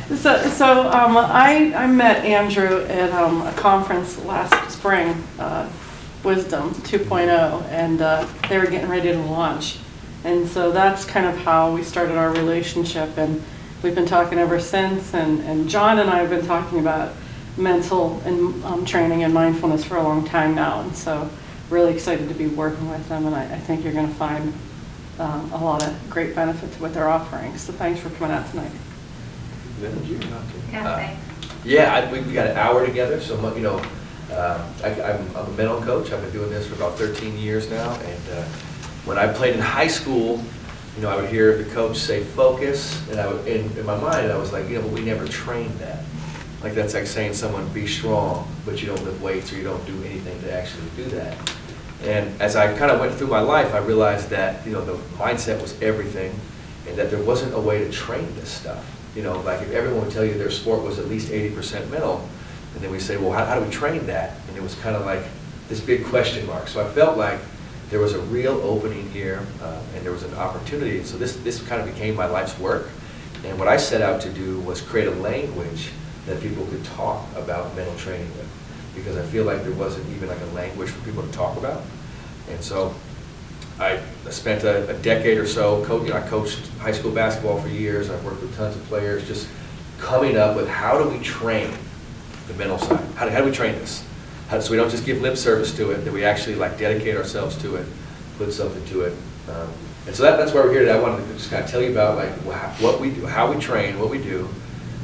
I met Andrew at a conference last spring, Wisdom 2.0, and they were getting ready to launch. And so that's kind of how we started our relationship, and we've been talking ever since. And John and I have been talking about mental and training and mindfulness for a long time now, and so really excited to be working with them, and I think you're going to find a lot of great benefit to what they're offering. So thanks for coming out tonight. We got an hour together, so I'm a mental coach. I've been doing this for about 13 years now, and when I played in high school, I would hear the coach say focus, and in my mind I was like, but we never trained that. Like that's like saying someone be strong, but you don't lift weights or you don't do anything to actually do that. And as I kind of went through my life, I realized that the mindset was everything, and that there wasn't a way to train this stuff. Like if everyone would tell you their sport was at least 80% mental, and then we say, well, how do we train that? And it was kind of like this big question mark. So I felt like there was a real opening here, and there was an opportunity. So this kind of became my life's work. And what I set out to do was create a language that people could talk about mental training with, because I feel like there wasn't even like a language for people to talk about. And so I spent a decade or so, I coached high school basketball for years. I've worked with tons of players, just coming up with how do we train the mental side? How do we train this? So we don't just give lip service to it, that we actually like dedicate ourselves to it, put something to it. And so that's why we're here today. I wanted to just kind of tell you about like what we do, how we train, what we do.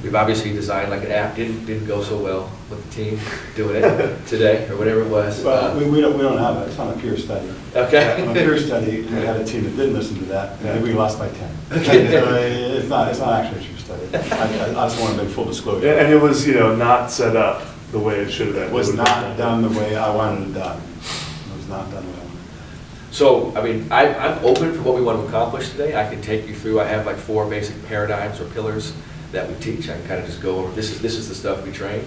We've obviously designed like an app. Didn't go so well with the team doing it today or whatever it was. Well, we don't have it. It's on a peer study. Okay. On a peer study, we had a team that didn't listen to that, and we lost by 10. Okay. It's not actually a true study. I just want to make full disclosure. And it was not set up the way it should have been. It was not done the way I wanted it done. It was not done the way I wanted it. So, I'm open for what we want to accomplish today. I can take you through, I have like 4 basic paradigms or pillars that we teach. I can kind of just go over, this is the stuff we train.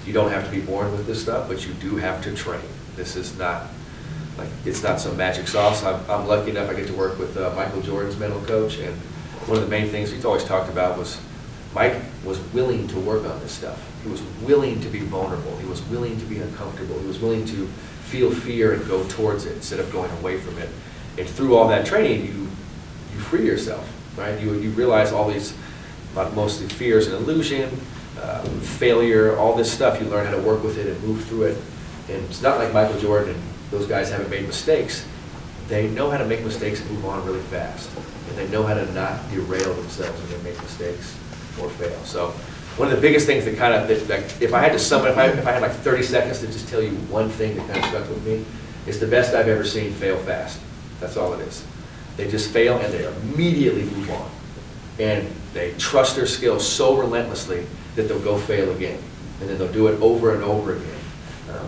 You don't have to be born with this stuff, but you do have to train. This is not, it's not some magic sauce. I'm lucky enough I get to work with Michael Jordan's mental coach, and one of the main things he's always talked about was Mike was willing to work on this stuff. He was willing to be vulnerable. He was willing to be uncomfortable. He was willing to feel fear and go towards it instead of going away from it. And through all that training, you free yourself, right? You realize all these, mostly fears and illusion, failure, all this stuff. You learn how to work with it and move through it. And it's not like Michael Jordan and those guys haven't made mistakes. They know how to make mistakes and move on really fast. And they know how to not derail themselves when they make mistakes or fail. So one of the biggest things that kind of, if I had to sum it, if I had like 30 seconds to just tell you one thing that kind of stuck with me, it's the best I've ever seen fail fast. That's all it is. They just fail and they immediately move on. And they trust their skills so relentlessly that they'll go fail again. And then they'll do it over and over again.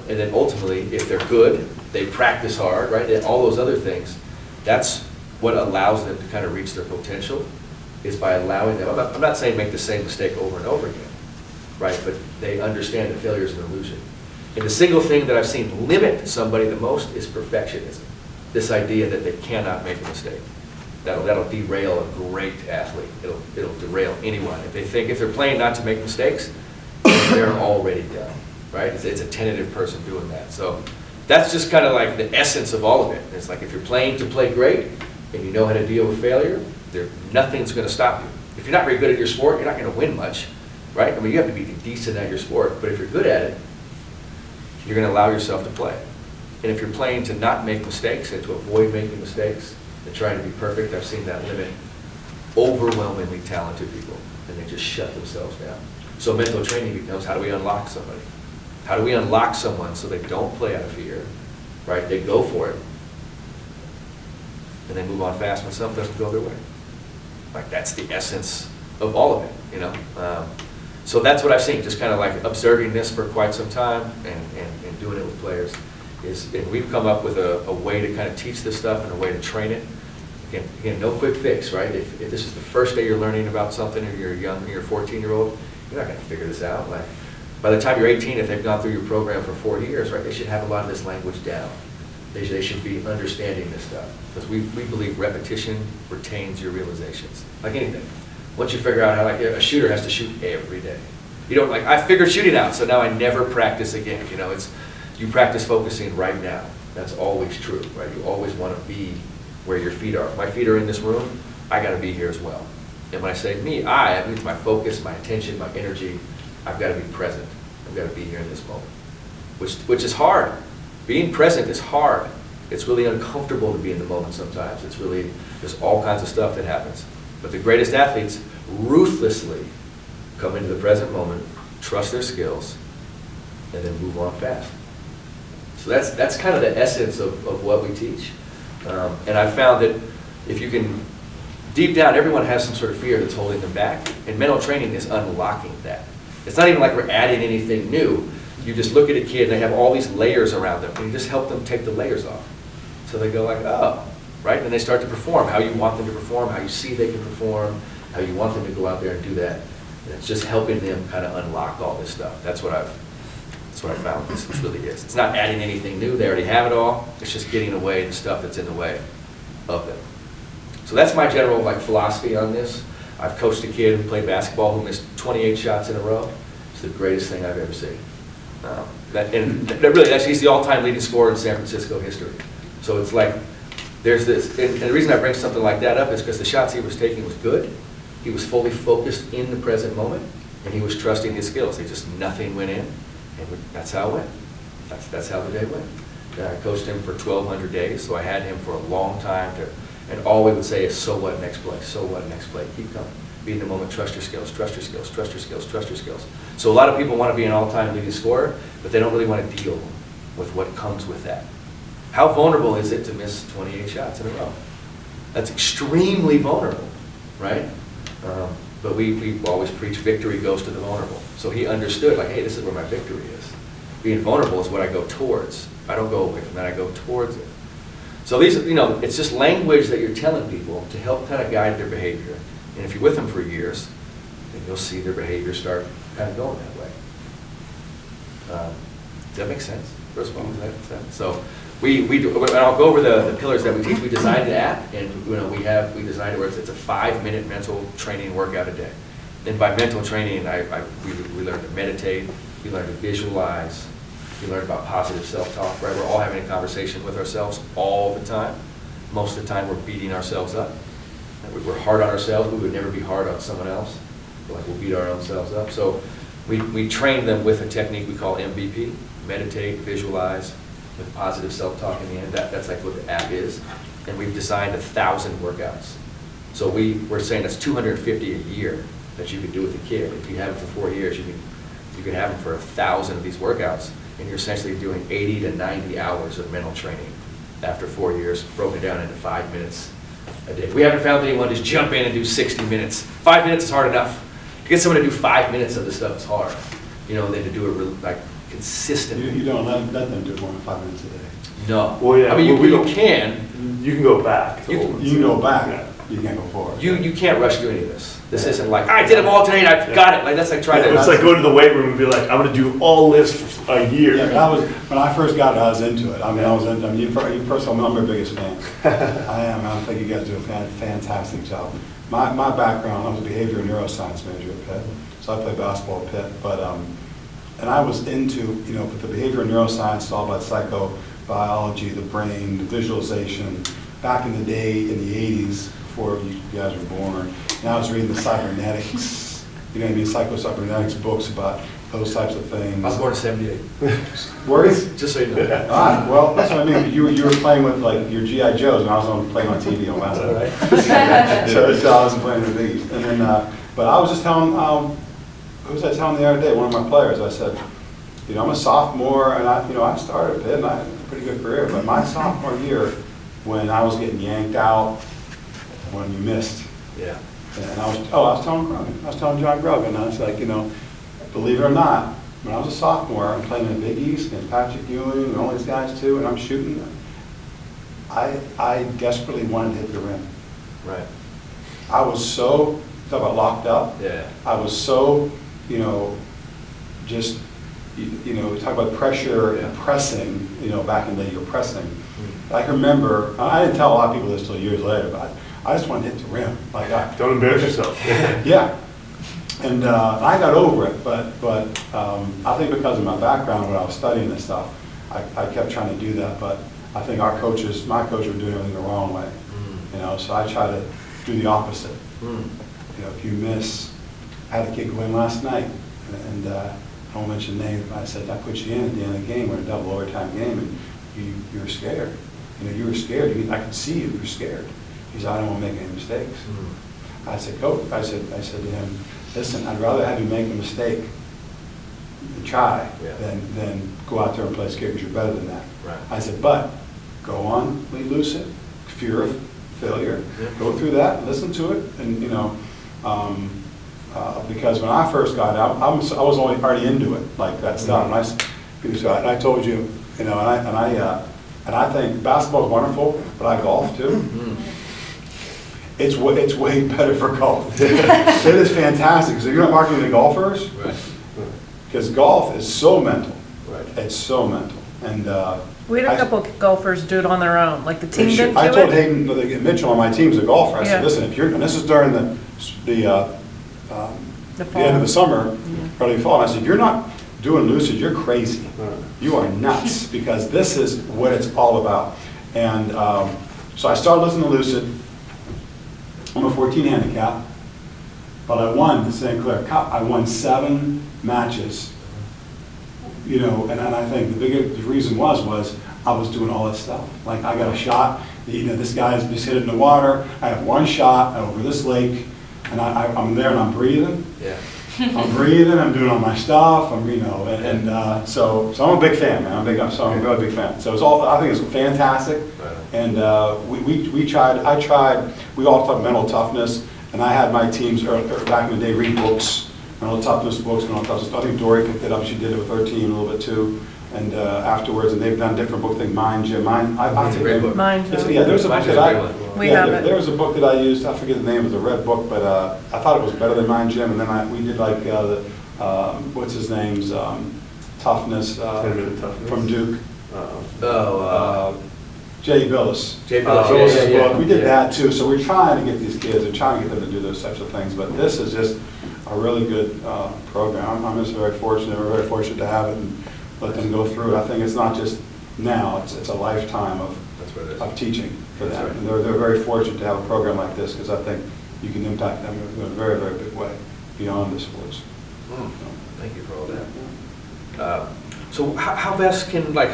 And then ultimately, if they're good, they practice hard, right? And all those other things, that's what allows them to kind of reach their potential, is by allowing them. I'm not saying make the same mistake over and over again, right? But they understand that failure is an illusion. And the single thing that I've seen limit somebody the most is perfectionism. This idea that they cannot make a mistake. That'll derail a great athlete. It'll derail anyone. If they're playing not to make mistakes, they're already done, right? It's a tentative person doing that. So that's just kind of like the essence of all of it. It's like if you're playing to play great and you know how to deal with failure, nothing's going to stop you. If you're not very good at your sport, you're not going to win much, right? I mean, you have to be decent at your sport, but if you're good at it, you're going to allow yourself to play. And if you're playing to not make mistakes and to avoid making mistakes and trying to be perfect, I've seen that limit overwhelmingly talented people, and they just shut themselves down. So mental training becomes, how do we unlock somebody? How do we unlock someone so they don't play out of fear, right? They go for it, and they move on fast when something doesn't go their way. Like that's the essence of all of it, So that's what I've seen, just kind of like observing this for quite some time and doing it with players. And we've come up with a way to kind of teach this stuff and a way to train it. Again, no quick fix, right? If this is the first day you're learning about something, or you're young, you're a 14-year-old, you're not going to figure this out. Like by the time you're 18, if they've gone through your program for 4 years, right, they should have a lot of this language down. They should be understanding this stuff, because we believe repetition retains your realizations, like anything. Once you figure out how, like, a shooter has to shoot every day. You don't, like, I figured shooting out, so now I never practice again. You know, it's, you practice focusing right now. That's always true, right? You always want to be where your feet are. If my feet are in this room, I got to be here as well. And when I say me, that means my focus, my attention, my energy. I've got to be present. I've got to be here in this moment, which is hard. Being present is hard. It's really uncomfortable to be in the moment sometimes. It's really, there's all kinds of stuff that happens. But the greatest athletes ruthlessly come into the present moment, trust their skills, and then move on fast. So that's kind of the essence of what we teach. And I've found that if you can, deep down, everyone has some sort of fear that's holding them back, and mental training is unlocking that. It's not even like we're adding anything new. You just look at a kid, and they have all these layers around them, and you just help them take the layers off. So they go like, oh, right? And they start to perform how you want them to perform, how you see they can perform, how you want them to go out there and do that. And it's just helping them kind of unlock all this stuff. That's what I found this really is. It's not adding anything new. They already have it all. It's just getting away the stuff that's in the way of them. So that's my general philosophy on this. I've coached a kid who played basketball who missed 28 shots in a row. It's the greatest thing I've ever seen. He's the all-time leading scorer in San Francisco history. So it's like, there's this, and the reason I bring something like that up is because the shots he was taking was good. He was fully focused in the present moment, and he was trusting his skills. Nothing went in, and that's how it went. That's how the day went. I coached him for 1,200 days, so I had him for a long time and all we would say is, so what, next play, so what, next play, keep coming. Be in the moment, trust your skills, trust your skills, trust your skills, trust your skills. So a lot of people want to be an all-time leading scorer, but they don't really want to deal with what comes with that. How vulnerable is it to miss 28 shots in a row? That's extremely vulnerable, right? But we always preach victory goes to the vulnerable. So he understood, hey, this is where my victory is. Being vulnerable is what I go towards. I don't go away from that, I go towards it. So these, it's just language that you're telling people to help kind of guide their behavior. And if you're with them for years, then you'll see their behavior start kind of going that way. Does that make sense? First of all, does that make sense? So we do, and I'll go over the pillars that we teach. We designed the app, and we designed it where it's a 5-minute mental training workout a day. And by mental training, we learn to meditate, we learn to visualize, we learn about positive self-talk, right? We're all having a conversation with ourselves all the time. Most of the time, we're beating ourselves up. We're hard on ourselves. We would never be hard on someone else. We'll beat our own selves up. So we train them with a technique we call MVP, meditate, visualize, with positive self-talk in the end. That's like what the app is. And we've designed 1,000 workouts. So we're saying that's 250 a year that you could do with a kid. If you have it for 4 years, you can have them for 1,000 of these workouts, and you're essentially doing 80 to 90 hours of mental training after 4 years, broken down into 5 minutes a day. We haven't found anyone to just jump in and do 60 minutes. 5 minutes is hard enough. To get someone to do 5 minutes of this stuff is hard. Than to do it really, consistently. You don't let them do more than 5 minutes a day. No. Well, yeah. I mean, you can. You can go back. You can go back. Yeah. You can't go forward. You can't rush doing any of this. This isn't like, I did them all today and I've got it. That's like trying to. It's like going to the weight room and be like, I'm going to do all this for a year. Yeah, but when I first got it, I was into it. First of all, I'm your biggest fan. I am. I think you guys do a fantastic job. My background, I was a behavior and neuroscience major at Pitt, so I played basketball at Pitt. But and I was into, with the behavior and neuroscience, it's all about psychobiology, the brain, the visualization. Back in the day, in the 80s, before you guys were born, and I was reading the cybernetics, psycho-cybernetics books about those types of things. I was born in 78. Were you? Just so you know. All right, well, that's what I mean. You were playing with your G.I. Joes, and I was playing on TV on basketball. Right. So I wasn't playing with these. And then, but I was just telling, who was I telling the other day? One of my players. I said, I'm a sophomore, and I started a bit, and I had a pretty good career. But my sophomore year, when I was getting yanked out, when you missed. Yeah. And I was telling Grogan. I was telling John Grogan. I was like, believe it or not, when I was a sophomore, I'm playing in the Big East and Patrick Ewing and all these guys too, and I'm shooting. I desperately wanted to hit the rim. Right. I was so, talk about locked up. Yeah. I was so, just, talk about pressure and pressing, back in the day, you're pressing. I can remember, I didn't tell a lot of people this till years later, but I just wanted to hit the rim. Like Don't embarrass yourself. yeah. And I got over it, but I think because of my background when I was studying this stuff, I kept trying to do that. But I think my coaches were doing everything the wrong way. You know, so I try to do the opposite. You know, if you miss, I had a kid go in last night, and I won't mention names, but I said, I put you in at the end of the game, we're in a double overtime game, and you were scared. You know, you were scared. I could see you were scared. He said, I don't want to make any mistakes. I said, Coach, I said to him, listen, I'd rather have you make a mistake and try than go out there and play scared, because you're better than that. Right. I said, but go on, lead Lucid, fear of failure, go through that, listen to it, and you know, because when I first got out, I was already into it, like that stuff. And I told you, you know, and I think basketball is wonderful, but I golf too. It's way better for golf. It is fantastic. So you're not marketing the golfers, Right. because golf is so mental. Right. It's so mental, and We had a couple of golfers do it on their own, like the team didn't do I told it. Hayden Mitchell on my team's a golfer. I said, Yeah. listen, if you're, and this is during the end of the summer, early fall. And I said, if you're not doing Lucid, you're crazy. You are nuts, because this is what it's all about. And so I started listening to Lucid. I'm a 14 handicap, but I won the St. Clair Cup. I won 7 matches. You know, and I think the biggest reason was I was doing all this stuff. Like, I got a shot, you know, this guy's just hit it in the water. I have one shot over this lake, and I'm there and I'm breathing. Yeah. I'm breathing, I'm doing all my stuff, you know, and so I'm a big fan, man. I'm a really big fan. So I think it's fantastic. Right. And we all talked mental toughness, and I had my teams back in the day read books, mental toughness books, mental toughness. I think Dory picked it up, she did it with her team a little bit too. And afterwards, and they've done different books, I think Mind Gym. It's a great book. Mine too. Yeah, there's a book that We have it. there was a book that I used, I forget the name of the red book, but I thought it was better than Mind Gym, and then we did like what's his name's Toughness 10-minute toughness. from Duke. Jay Billis. Jay Billis. Billis's Yeah. book. We did that too, so we're trying to get these kids, we're trying to get them to do those types of things, but this is just a really good program. I'm just very fortunate, we're very fortunate to have it and let them go through it. I think it's not just now, it's a lifetime That's what it is. of teaching for That's them. right. And they're very fortunate to have a program like this, because I think you can impact them in a very, very big way beyond the sports. Thank you for all that. So how best can I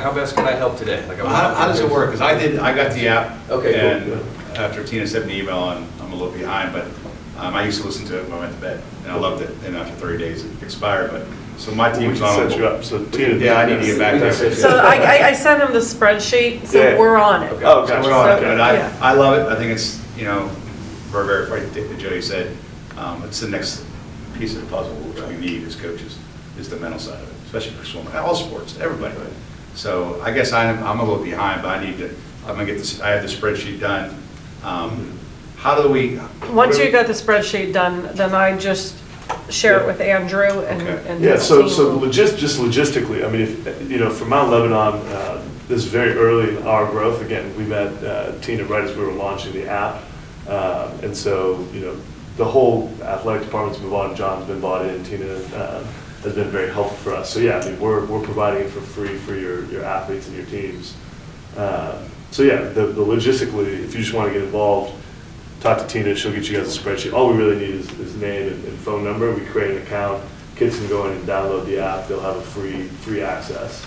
help today? Like, How does it work? Because I got the app. Okay, cool. And after Tina sent me an email, and I'm a little behind, but I used to listen to it when I went to bed, and I loved it. And after 30 days, it expired. But so my We team's can on. set you up. So Tina, Yeah, I need to get back to it. So I sent him the spreadsheet, so Yeah. we're on it. Okay. Oh, So gotcha. we're on it. So, But yeah. I love it. I think it's, you know, we're very, like Jody said, it's the next piece of the puzzle which we need as coaches, is the mental side of it, especially for swimming, all sports, everybody. So I guess I'm a little behind, but I'm gonna get this, I have the spreadsheet done. How do we? Once you got the spreadsheet done, then I just share it with Andrew and. Okay. and Yeah, his so team. just logistically, I mean, if, you know, for Mount Lebanon, this is very early in our growth. Again, we met Tina right as we were launching the app, and so you know, the whole athletic department's been bought in, John's been bought in, Tina has been very helpful for us. So yeah, I mean, we're providing it for free for your athletes and your teams. So yeah, the logistically, if you just want to get involved, talk to Tina, she'll get you guys a spreadsheet. All we really need is name and phone number. We create an account. Kids can go in and download the app. They'll have a free access.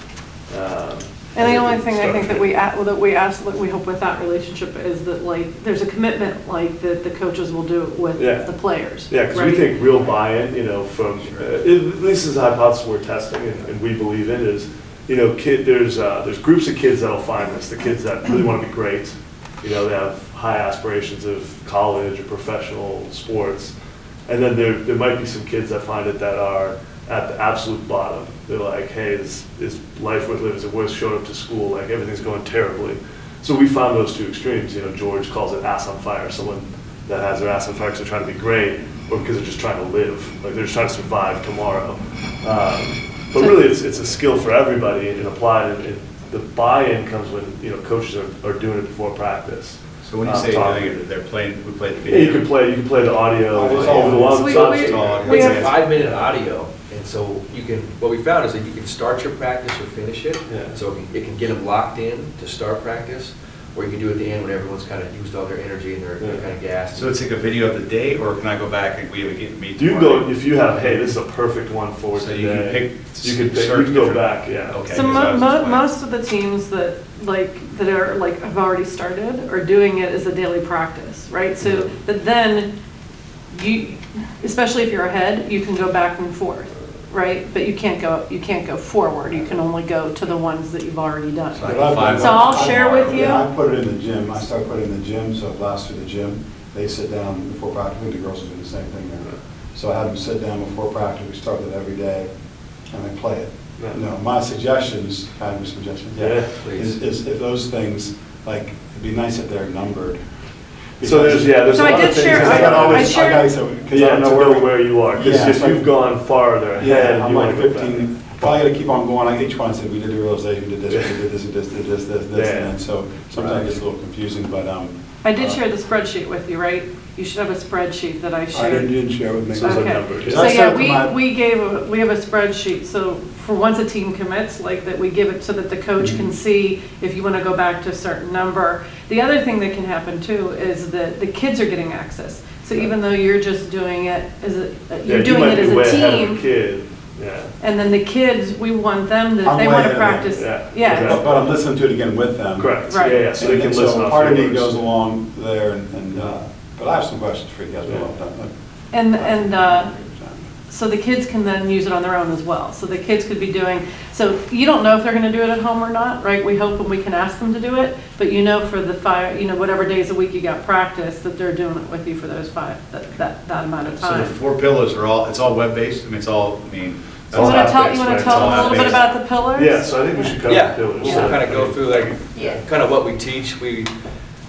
And the only thing I think that we ask, we hope with that relationship is that like, there's a commitment like that the coaches will do with Yeah. the players. Yeah, because we right? think real buy-in, you know, from, at least this is a hypothesis we're testing and we believe in is, you know, there's groups of kids that'll find this, the kids that really want to be great, you know, they have high aspirations of college or professional sports, and then there might be some kids that find it that are at the absolute bottom. They're like, hey, is life worth living? Is it worth showing up to school? Like, everything's going terribly. So we found those two extremes. You know, George calls it ass on fire, someone that has their ass on fire because they're trying to be great, or because they're just trying to live, like they're just trying to survive tomorrow. But really, it's a skill for everybody and applied. And the buy-in comes when, you know, coaches are doing it before practice. So when you say they're playing, we played the Yeah, video. you can play the audio Oh, it's over the all- one We- side. we- It's all- we It's have- a 5-minute audio, and so you can, what we found is that you can start your practice or finish it. Yeah. So it can get them locked in to start practice, or you can do it at the end when everyone's kind of used all their energy and they're kind of gassed. So it's like a video of the day, or can I go back and we have a meet You can tomorrow? go, if you have, hey, this is a perfect one for So today. you can pick, You can pick, you search can go different- back, yeah. Okay. So because I was just playing. most of the teams that that are like have already started are doing it as a daily practice, right? So that then you, especially if you're ahead, you can go back and forth, right? But you can't go forward. You can only go to the ones that you've already done. So I But can I've find done- So I'll I- share with you. Yeah, I put it in the gym, I started putting it in the gym, so class through the gym, they sit down before practice, I think the girls are doing the same thing there. So I had them sit down before practice, we start it every day, and they play it. Yeah. You know, my suggestions, I have a suggestion? Yeah. Please. Is if those things, like, it'd be nice if they're numbered. So there's a So I lot did of things. share- Because I I- gotta always, I I shared- gotta, so, because you Yeah, don't to know know where you are, because Yeah, if it's like- you've gone farther Yeah, ahead, I'm you like want to go 15, back. well, I gotta keep on going, like each one said, we did the realization, we did this, we did this, we did this, we did this, Yeah. and then, so sometimes it gets a little confusing, but, I did share the spreadsheet with you, right? You should have a spreadsheet that I I shared. didn't share with me. So it's like Okay, numbers. so I yeah, sent to my- we have a spreadsheet, so for once a team commits, like that we give it so that the coach can see if you want to go back to a certain number. The other thing that can happen too is that the kids are getting access. So even though you're just doing it as a, Yeah, you're you doing might it be as way a ahead of the team, kid, yeah. and then the kids, we want them that I'm they way want ahead to of them, practice. yeah, Yeah, exactly. But I'm listening to it again with them. Correct, yeah, Right. yeah, so they can And listen off part of me yours. goes along there, and, but I have some questions for you guys. but I'll- so the kids can then use it on their own as well. So the kids could be doing, so you don't know if they're going to do it at home or not, right? We hope and we can ask them to do it, but you know for the whatever days a week you got practice, that they're doing it with you for those that amount of So the time. 4 pillars are all, it's all web-based? I mean, it's all, I mean. So you want to all tell app-based, right? them a little bit app-based. about the pillars? Yeah, so I think we should cover Yeah, the pillars. we'll Yeah. kind of go through like, Yeah. kind of what we teach.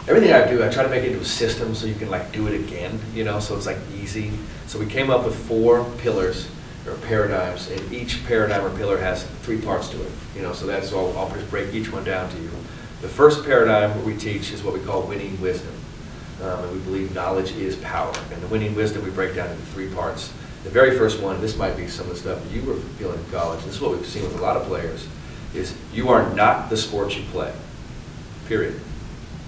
Everything I do, I try to make it into a system so you can like do it again, so it's like easy. So we came up with 4 pillars or paradigms, and each paradigm or pillar has 3 parts to it, so that's all, I'll just break each one down to you. The first paradigm that we teach is what we call winning wisdom. And we believe knowledge is power. And the winning wisdom we break down into 3 parts. The very first one, this might be some of the stuff you were feeling in college, and this is what we've seen with a lot of players, is you are not the sport you play, period.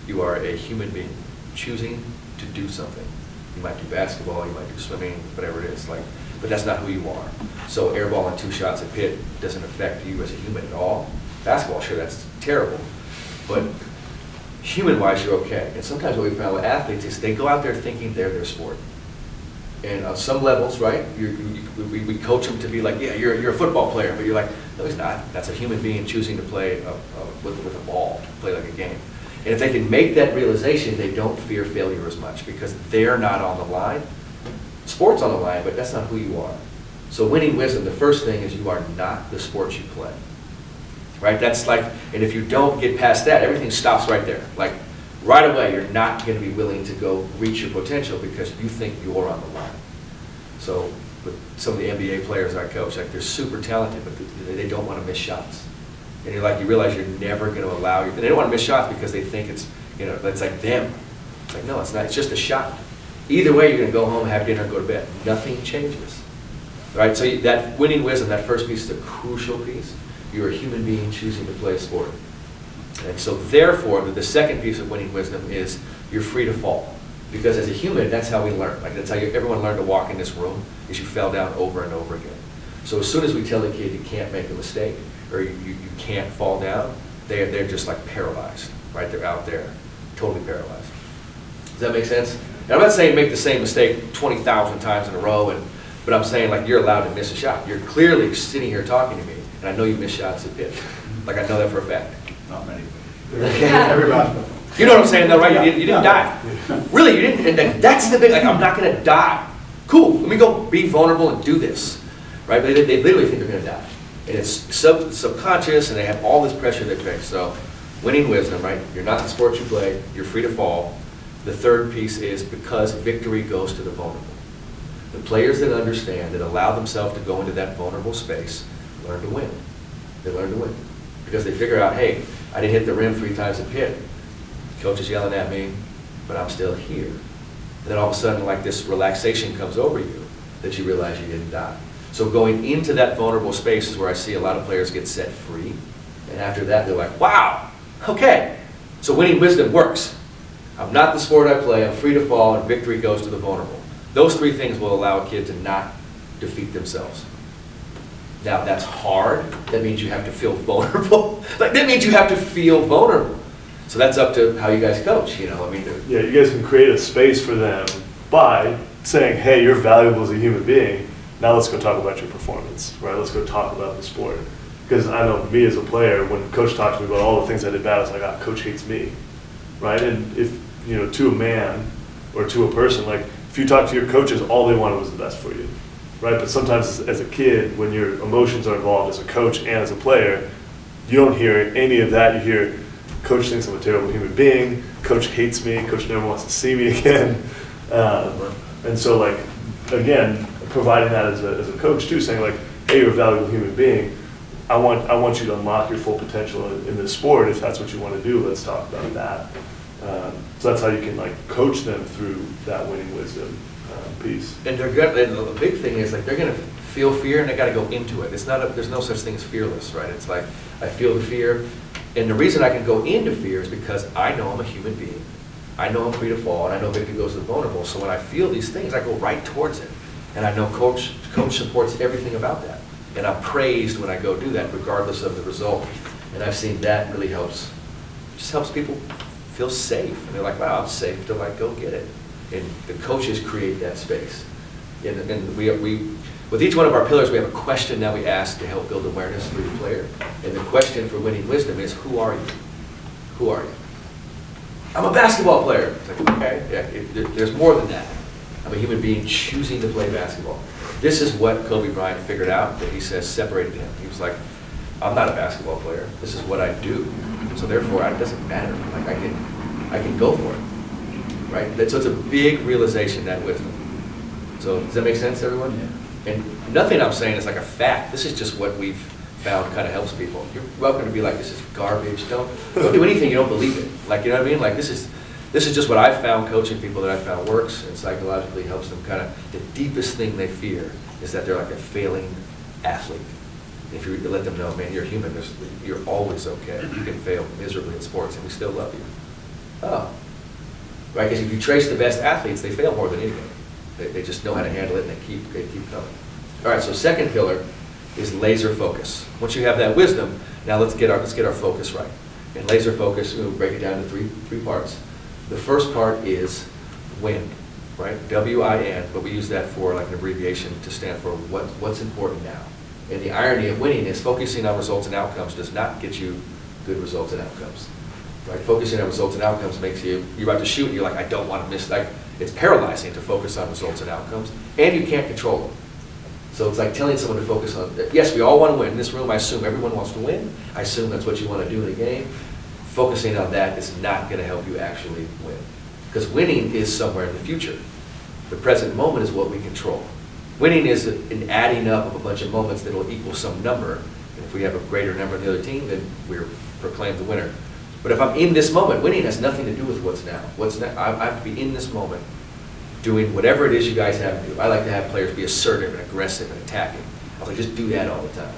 You are a human being choosing to do something. You might do basketball, you might do swimming, whatever it is, but that's not who you are. So airball and 2 shots at pit doesn't affect you as a human at all. Basketball, sure, that's terrible, but human-wise, you're okay. And sometimes what we found with athletes is they go out there thinking they're their sport. And on some levels, right, we coach them to be like, yeah, you're a football player, but you're like, no, he's not. That's a human being choosing to play with a ball, play like a game. And if they can make that realization, they don't fear failure as much because they're not on the line. Sport's on the line, but that's not who you are. So winning wisdom, the first thing is you are not the sport you play. Right? That's like, and if you don't get past that, everything stops right there. Like, right away, you're not going to be willing to go reach your potential because you think you're on the line. So with some of the NBA players I coach, like they're super talented, but they don't want to miss shots. And you realize you're never going to allow you, and they don't want to miss shots because they think it's, it's like them. It's like, no, it's not, it's just a shot. Either way, you're going to go home, have dinner, and go to bed. Nothing changes. Right? So that winning wisdom, that first piece is a crucial piece. You're a human being choosing to play a sport. And so therefore, the second piece of winning wisdom is you're free to fall. Because as a human, that's how we learn. Like that's how everyone learned to walk in this room, is you fell down over and over again. So as soon as we tell the kid you can't make a mistake, or you can't fall down, they're just like paralyzed, right? They're out there, totally paralyzed. Does that make sense? And I'm not saying make the same mistake 20,000 times in a row, but I'm saying like you're allowed to miss a shot. You're clearly sitting here talking to me, and I know you miss shots at pit. Like I know that for a fact. Not many. Everybody. You know what I'm saying though, right? You didn't Yeah. die. Really, you didn't, and that's the big, like I'm not gonna die. Cool, let me go be vulnerable and do this, right? But they literally think they're gonna die. And it's subconscious, and they have all this pressure they face. So winning wisdom, right? You're not the sport you play, you're free to fall. The third piece is because victory goes to the vulnerable. The players that understand, that allow themselves to go into that vulnerable space, learn to win. They learn to win. Because they figure out, hey, I didn't hit the rim 3 times at pit. Coach is yelling at me, but I'm still here. And then all of a sudden, like this relaxation comes over you that you realize you didn't die. So going into that vulnerable space is where I see a lot of players get set free. And after that, they're like, wow, okay, so winning wisdom works. I'm not the sport I play, I'm free to fall, and victory goes to the vulnerable. Those three things will allow a kid to not defeat themselves. Now, that's hard. That means you have to feel vulnerable. Like, that means you have to feel vulnerable. So that's up to how you guys coach, you know, I mean. Yeah, you guys can create a space for them by saying, hey, you're valuable as a human being. Now let's go talk about your performance, right? Let's go talk about the sport. Because I know me as a player, when coach talked to me about all the things I did bad, I was like, ah, coach hates me, right? And if, you know, to a man or to a person, like, if you talk to your coaches, all they wanted was the best for you, right? But sometimes as a kid, when your emotions are involved as a coach and as a player, you don't hear any of that. You hear, coach thinks I'm a terrible human being, coach hates me, coach never wants to see me again. And so, like, again, providing that as a coach too, saying like, hey, you're a valuable human being. I want you to unlock your full potential in this sport. If that's what you want to do, let's talk about that. So that's how you can like coach them through that winning wisdom piece. And they're good. And the big thing is like they're going to feel fear and they got to go into it. It's not. There's no such thing as fearless, right? It's like I feel the fear, and the reason I can go into fear is because I know I'm a human being. I know I'm free to fall, and I know victory goes to the vulnerable. So when I feel these things, I go right towards it, and I know coach supports everything about that. And I'm praised when I go do that, regardless of the result. And I've seen that really helps people feel safe. And they're like, wow, I'm safe to like go get it. And the coaches create that space. And we with each one of our pillars, we have a question that we ask to help build awareness through the player. And the question for winning wisdom is, who are you? Who are you? I'm a basketball player. It's like, okay, yeah, there's more than that. I'm a human being choosing to play basketball. This is what Kobe Bryant figured out that he says separated him. He was like, I'm not a basketball player. This is what I do. So therefore, it doesn't matter. Like I can go for it, right? So it's a big realization, that wisdom. So does that make sense, everyone? Yeah. And nothing I'm saying is like a fact. This is just what we've found kind of helps people. You're welcome to be like, this is garbage. Don't do anything you don't believe it. Like, you know what I mean? Like this is just what I've found coaching people that I found works and psychologically helps them kind of, the deepest thing they fear is that they're like a failing athlete. If you let them know, man, you're human, you're always okay. You can fail miserably in sports and we still love you. Oh, right, because if you trace the best athletes, they fail more than anything. They just know how to handle it and they keep coming. All right, so second pillar is laser focus. Once you have that wisdom, now let's get our focus right. And laser focus, we'll break it down to three parts. The first part is win, right? W-I-N, but we use that for like an abbreviation to stand for what's important now. And the irony of winning is focusing on results and outcomes does not get you good results and outcomes, right? Focusing on results and outcomes makes you're about to shoot and you're like, I don't want to miss, like it's paralyzing to focus on results and outcomes, and you can't control them. So it's like telling someone to focus on, yes, we all want to win. In this room, I assume everyone wants to win. I assume that's what you want to do in a game. Focusing on that is not going to help you actually win. Because winning is somewhere in the future. The present moment is what we control. Winning is an adding up of a bunch of moments that will equal some number. And if we have a greater number in the other team, then we're proclaimed the winner. But if I'm in this moment, winning has nothing to do with what's now. I have to be in this moment doing whatever it is you guys have to do. I like to have players be assertive and aggressive and attacking. I was like, just do that all the time.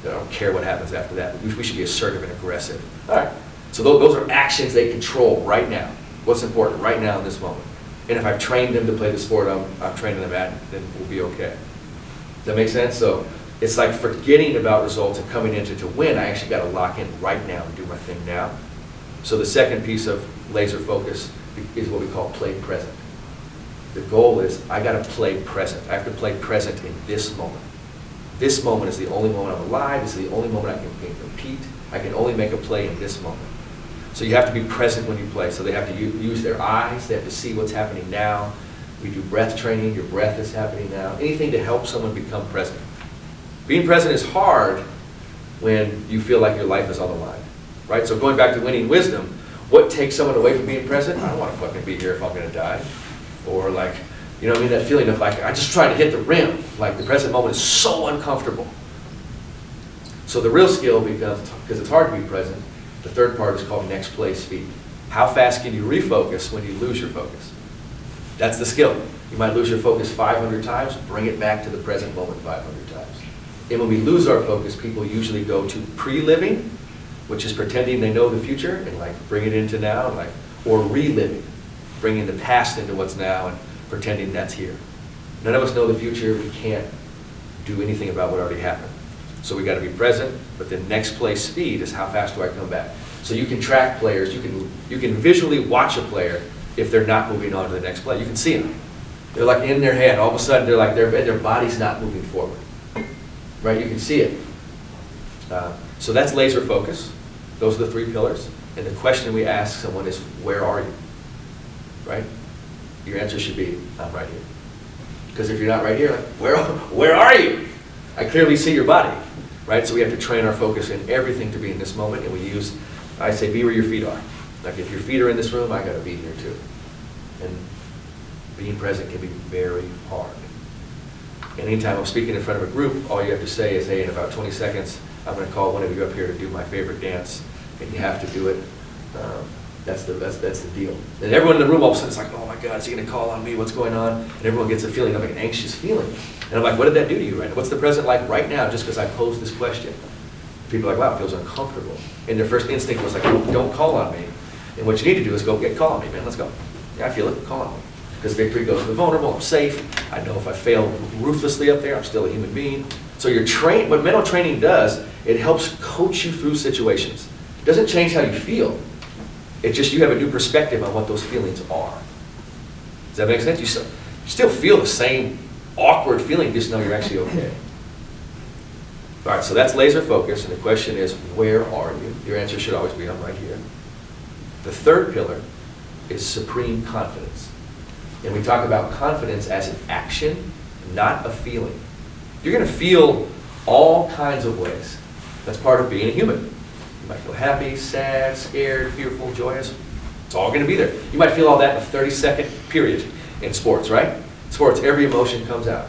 I don't care what happens after that. We should be assertive and aggressive. All right. So those are actions they control right now. What's important right now in this moment. And if I've trained them to play the sport I'm training them at, then we'll be okay. Does that make sense? So it's like forgetting about results and coming into to win. I actually got to lock in right now and do my thing now. So the second piece of laser focus is what we call play present. The goal is I got to play present. I have to play present in this moment. This moment is the only moment I'm alive. This is the only moment I can compete. I can only make a play in this moment. So you have to be present when you play. So they have to use their eyes. They have to see what's happening now. We do breath training. Your breath is happening now. Anything to help someone become present. Being present is hard when you feel like your life is on the line, right? So going back to winning wisdom, what takes someone away from being present? I don't want to fucking be here if I'm going to die. Or like, you know what I mean? That feeling of like, I just trying to hit the rim. Like the present moment is so uncomfortable. So the real skill becomes, because it's hard to be present, the third part is called next play speed. How fast can you refocus when you lose your focus? That's the skill. You might lose your focus 500 times, bring it back to the present moment 500 times. And when we lose our focus, people usually go to pre-living, which is pretending they know the future and like bring it into now, and like, or reliving, bringing the past into what's now and pretending that's here. None of us know the future. We can't do anything about what already happened. So we got to be present, but the next play speed is how fast do I come back? So you can track players, you can visually watch a player if they're not moving on to the next play. You can see them. They're like in their head, all of a sudden they're like, their body's not moving forward. Right, you can see it. So that's laser focus. Those are the 3 pillars. And the question we ask someone is, where are you? Right? Your answer should be, I'm right here. Because if you're not right here, like, where are you? I clearly see your body. Right? So we have to train our focus in everything to be in this moment, and we use, I say, be where your feet are. Like if your feet are in this room, I got to be here too. And being present can be very hard. And anytime I'm speaking in front of a group, all you have to say is, hey, in about 20 seconds, I'm going to call one of you up here to do my favorite dance, and you have to do it. That's the deal. And everyone in the room all of a sudden is like, oh my God, is he going to call on me? What's going on? And everyone gets a feeling of like an anxious feeling. And I'm like, what did that do to you right now? What's the present like right now just because I posed this question? People are like, wow, it feels uncomfortable. And their first instinct was like, oh, don't call on me. And what you need to do is go call on me, man. Let's go. Yeah, I feel it. Call on me. Because victory goes to the vulnerable. I'm safe. I know if I fail ruthlessly up there, I'm still a human being. So you're trained. What mental training does, it helps coach you through situations. It doesn't change how you feel. It's just you have a new perspective on what those feelings are. Does that make sense? You still feel the same awkward feeling, just know you're actually okay. All right, so that's laser focus, and the question is, where are you? Your answer should always be, I'm right here. The third pillar is supreme confidence. And we talk about confidence as an action, not a feeling. You're going to feel all kinds of ways. That's part of being a human. You might feel happy, sad, scared, fearful, joyous. It's all going to be there. You might feel all that in a 30-second period in sports, right? Sports, every emotion comes out.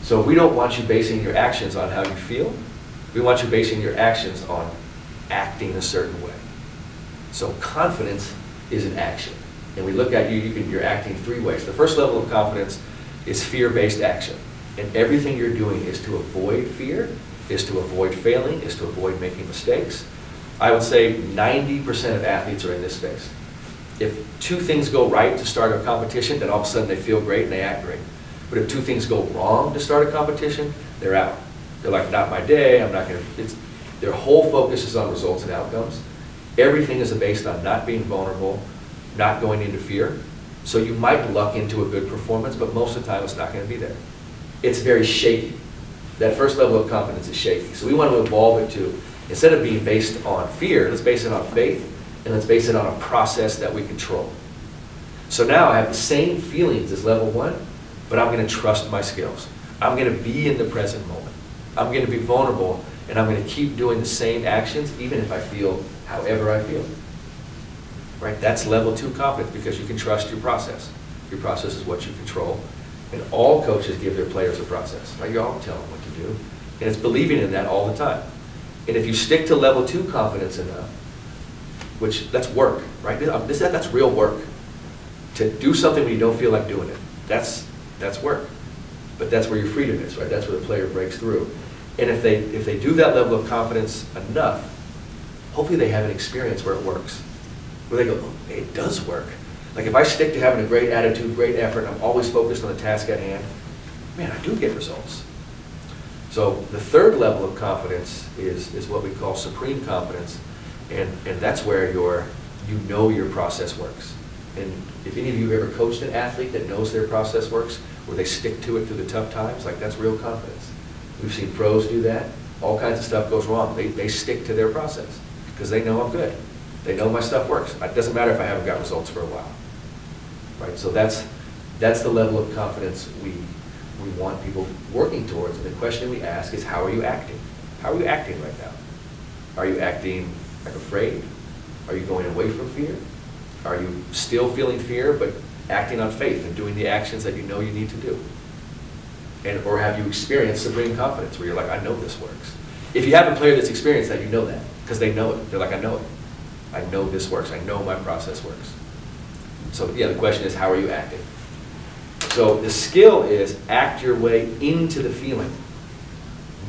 So we don't want you basing your actions on how you feel. We want you basing your actions on acting a certain way. So confidence is an action. And we look at you're acting 3 ways. The first level of confidence is fear-based action. And everything you're doing is to avoid fear, is to avoid failing, is to avoid making mistakes. I would say 90% of athletes are in this space. If 2 things go right to start a competition, then all of a sudden they feel great and they act great. But if 2 things go wrong to start a competition, they're out. They're like, not my day, I'm not going to, their whole focus is on results and outcomes. Everything is based on not being vulnerable, not going into fear. So you might luck into a good performance, but most of the time it's not going to be there. It's very shaky. That first level of confidence is shaky. So we want to evolve it to, instead of being based on fear, let's base it on faith, and let's base it on a process that we control. So now I have the same feelings as level 1, but I'm going to trust my skills. I'm going to be in the present moment. I'm going to be vulnerable, and I'm going to keep doing the same actions even if I feel however I feel. Right? That's level 2 confidence because you can trust your process. Your process is what you control. And all coaches give their players a process. Right? You all tell them what to do. And it's believing in that all the time. And if you stick to level 2 confidence enough, which that's work, right? That's real work. To do something when you don't feel like doing it, that's work. But that's where your freedom is, right? That's where the player breaks through. And if they do that level of confidence enough, hopefully they have an experience where it works. Where they go, oh, it does work. Like if I stick to having a great attitude, great effort, I'm always focused on the task at hand, man, I do get results. So the third level of confidence is what we call supreme confidence. And that's where you know your process works. And if any of you have ever coached an athlete that knows their process works, where they stick to it through the tough times, like that's real confidence. We've seen pros do that. All kinds of stuff goes wrong. They stick to their process because they know I'm good. They know my stuff works. It doesn't matter if I haven't got results for a while. Right? So that's the level of confidence we want people working towards. And the question we ask is, how are you acting? How are you acting right now? Are you acting like afraid? Are you going away from fear? Are you still feeling fear but acting on faith and doing the actions that you know you need to do? Or have you experienced supreme confidence where you're like, I know this works? If you have a player that's experienced that, you know that because they know it. They're like, I know it. I know this works. I know my process works. So yeah, the question is, how are you acting? So the skill is act your way into the feeling.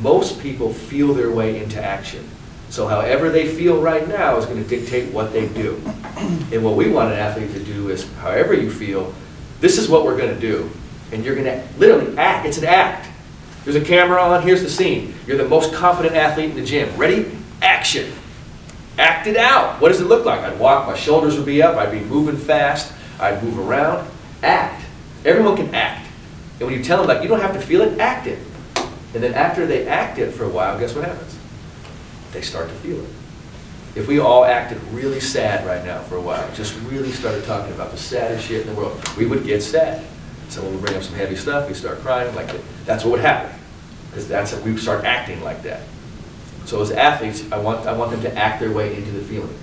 Most people feel their way into action. So however they feel right now is going to dictate what they do. And what we want an athlete to do is, however you feel, this is what we're going to do. And you're going to literally act. It's an act. There's a camera on, here's the scene. You're the most confident athlete in the gym. Ready? Action. Act it out. What does it look like? I'd walk, my shoulders would be up, I'd be moving fast, I'd move around. Act. Everyone can act. And when you tell them, like, you don't have to feel it, act it. And then after they act it for a while, guess what happens? They start to feel it. If we all acted really sad right now for a while, just really started talking about the saddest shit in the world, we would get sad. Someone would bring up some heavy stuff, we start crying, like that. That's what would happen. Because that's we would start acting like that. So as athletes, I want them to act their way into the feeling.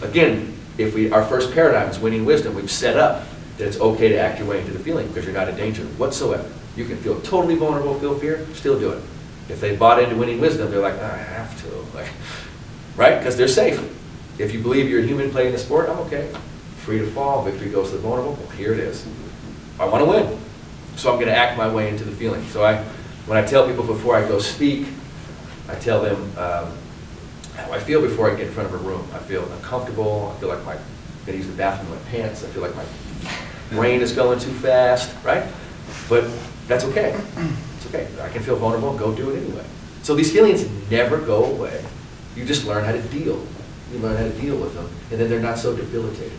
Again, if our first paradigm is winning wisdom, we've set up that it's okay to act your way into the feeling because you're not in danger whatsoever. You can feel totally vulnerable, feel fear, still do it. If they bought into winning wisdom, they're like, I have to, like, right? Because they're safe. If you believe you're a human playing the sport, I'm okay. Free to fall, victory goes to the vulnerable. Well, here it is. I want to win, so I'm going to act my way into the feeling. So when I tell people before I go speak, I tell them how I feel before I get in front of a room. I feel uncomfortable. I feel like I'm going to use the bathroom in my pants. I feel like my brain is going too fast, right? But that's okay. It's okay. I can feel vulnerable. Go do it anyway. So these feelings never go away. You just learn how to deal. You learn how to deal with them, and then they're not so debilitating.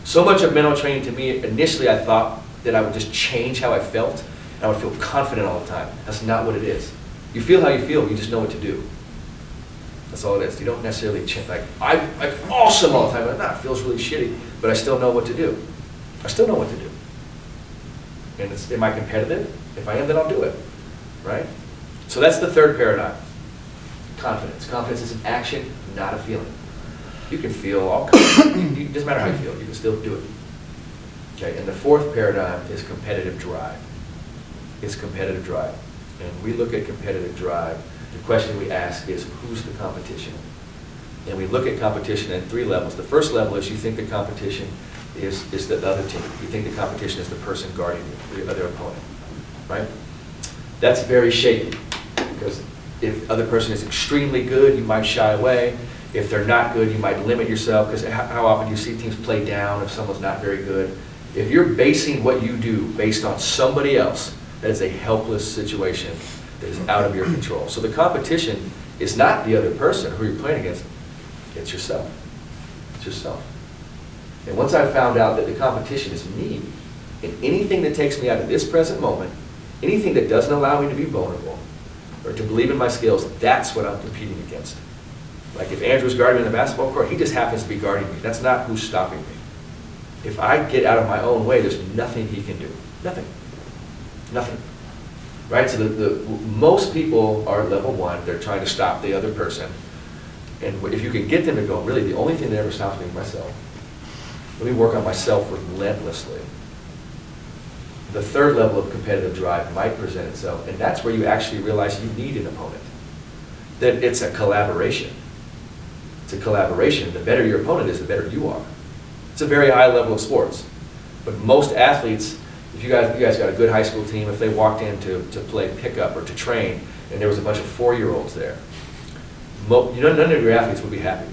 So much of mental training to me, initially I thought that I would just change how I felt, and I would feel confident all the time. That's not what it is. You feel how you feel, you just know what to do. That's all it is. You don't necessarily change, like, I'm awesome all the time, but nah, it feels really shitty, but I still know what to do. I still know what to do. And am I competitive? If I am, then I'll do it, right? So that's the third paradigm, confidence. Confidence is an action, not a feeling. You can feel all kinds of, it doesn't matter how you feel, you can still do it. Okay, and the fourth paradigm is competitive drive. It's competitive drive. And we look at competitive drive, the question we ask is, who's the competition? And we look at competition at three levels. The first level is you think the competition is the other team. You think the competition is the person guarding you, the other opponent, right? That's very shaky, because if the other person is extremely good, you might shy away. If they're not good, you might limit yourself, because how often do you see teams play down if someone's not very good? If you're basing what you do based on somebody else, that is a helpless situation that is out of your control. So the competition is not the other person who you're playing against, it's yourself. It's yourself. And once I found out that the competition is me, and anything that takes me out of this present moment, anything that doesn't allow me to be vulnerable or to believe in my skills, that's what I'm competing against. Like if Andrew's guarding me in the basketball court, he just happens to be guarding me. That's not who's stopping me. If I get out of my own way, there's nothing he can do. Nothing. Nothing. Right? So most people are at level one. They're trying to stop the other person. And if you can get them to go, really, the only thing that ever stops me is myself. Let me work on myself relentlessly. The third level of competitive drive might present itself, and that's where you actually realize you need an opponent. That it's a collaboration. It's a collaboration. The better your opponent is, the better you are. It's a very high level of sports. But most athletes, if you guys got a good high school team, if they walked in to play pickup or to train, and there was a bunch of 4-year-olds there, none of your athletes would be happy,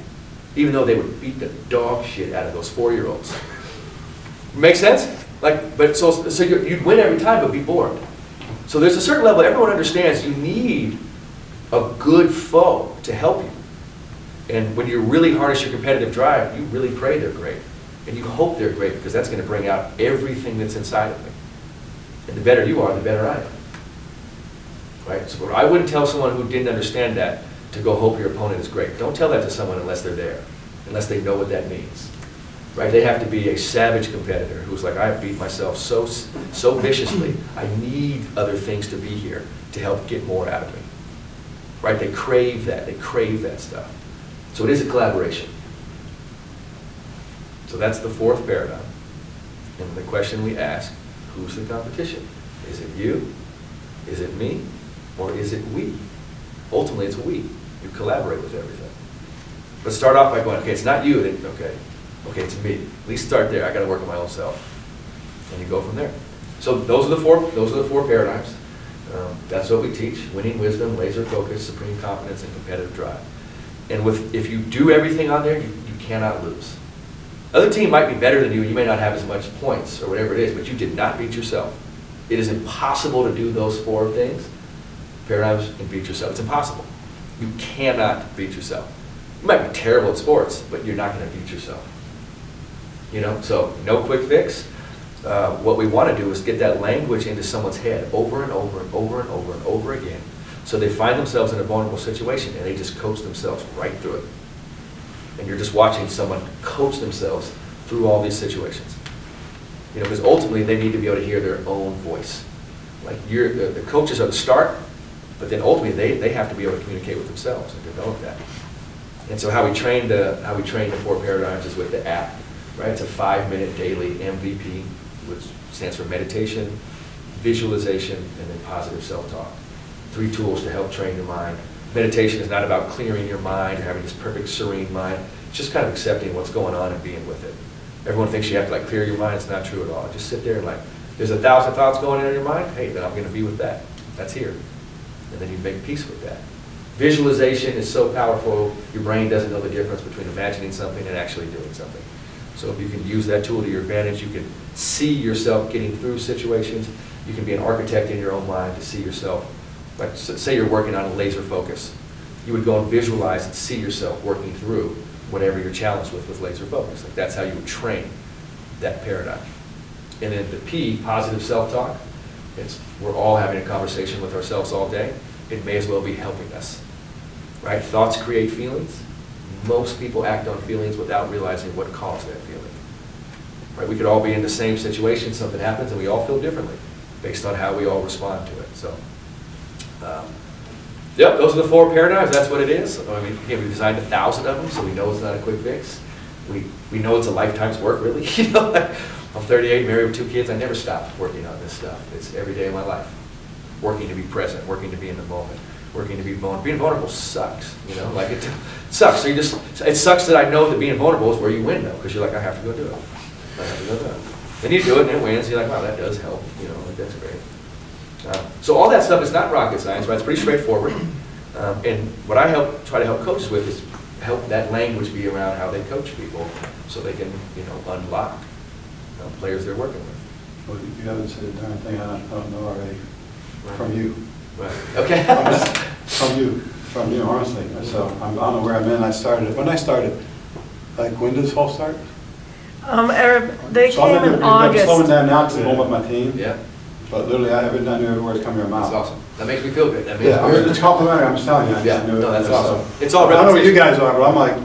even though they would beat the dog shit out of those 4-year-olds. Make sense? Like, but so you'd win every time, but be bored. So there's a certain level everyone understands you need a good foe to help you. And when you really harness your competitive drive, you really pray they're great. And you hope they're great, because that's going to bring out everything that's inside of me. And the better you are, the better I am. Right? So I wouldn't tell someone who didn't understand that to go hope your opponent is great. Don't tell that to someone unless they're there, unless they know what that means. Right? They have to be a savage competitor who's like, I beat myself so viciously, I need other things to be here to help get more out of me. Right? They crave that. They crave that stuff. So it is a collaboration. So that's the fourth paradigm. And the question we ask, who's the competition? Is it you? Is it me? Or is it we? Ultimately, it's we. You collaborate with everything. But start off by going, okay, it's not you, then, okay, it's me. At least start there. I got to work on my own self, and you go from there. So those are the four paradigms. That's what we teach: winning wisdom, laser focus, supreme confidence, and competitive drive. And if you do everything on there, you cannot lose. Other team might be better than you, and you may not have as much points or whatever it is, but you did not beat yourself. It is impossible to do those four things, paradigms, and beat yourself. It's impossible. You cannot beat yourself. You might be terrible at sports, but you're not going to beat yourself. You know, so no quick fix. What we want to do is get that language into someone's head over and over and over and over and over again, so they find themselves in a vulnerable situation and they just coach themselves right through it. And you're just watching someone coach themselves through all these situations. You know, because ultimately they need to be able to hear their own voice. Like the coaches are the start, but then ultimately they have to be able to communicate with themselves and develop that. And so how we train the four paradigms is with the app, right? It's a 5-minute daily MVP, which stands for meditation, visualization, and then positive self-talk. 3 tools to help train your mind. Meditation is not about clearing your mind or having this perfect serene mind. It's just kind of accepting what's going on and being with it. Everyone thinks you have to like clear your mind. It's not true at all. Just sit there and like, there's 1,000 thoughts going on in your mind. Hey, then I'm going to be with that. That's here. And then you make peace with that. Visualization is so powerful, your brain doesn't know the difference between imagining something and actually doing something. So if you can use that tool to your advantage, you can see yourself getting through situations. You can be an architect in your own mind to see yourself. Like, say you're working on a laser focus. You would go and visualize and see yourself working through whatever you're challenged with laser focus. Like, that's how you would train that paradigm. And then the P, positive self-talk, we're all having a conversation with ourselves all day. It may as well be helping us, right? Thoughts create feelings. Most people act on feelings without realizing what caused that feeling, right? We could all be in the same situation, something happens, and we all feel differently based on how we all respond to it. So, yep, those are the 4 paradigms. That's what it is. I mean, again, we designed 1,000 of them, so we know it's not a quick fix. We know it's a lifetime's work, really. You know, I'm 38, married with 2 kids. I never stopped working on this stuff. It's every day of my life. Working to be present, working to be in the moment, working to be vulnerable. Being vulnerable sucks, you know, like it sucks. So it sucks that I know that being vulnerable is where you win, though, because you're like, I have to go do it. I have to go do it. Then you do it, and it wins. You're like, wow, that does help. You know, like, that's great. So all that stuff is not rocket science, right? It's pretty straightforward. And what I try to help coaches with is help that language be around how they coach people, so they can, you know, unlock players they're working with. Well, you haven't said a darn thing I don't know already. From you. Right. Okay. From you, honestly. So I'm unaware. When I started, like, when did this whole start? They So came in August. I'm slowing down now because I'm home with my team. Yeah. But literally, I haven't done every word's coming out of my That's mouth. awesome. That makes me feel good. That makes Yeah, I mean, it's complimentary. I'm just telling you. I Yeah, knew it. no, that's So, awesome. It's all I don't know what you repetition. guys are, but I'm like,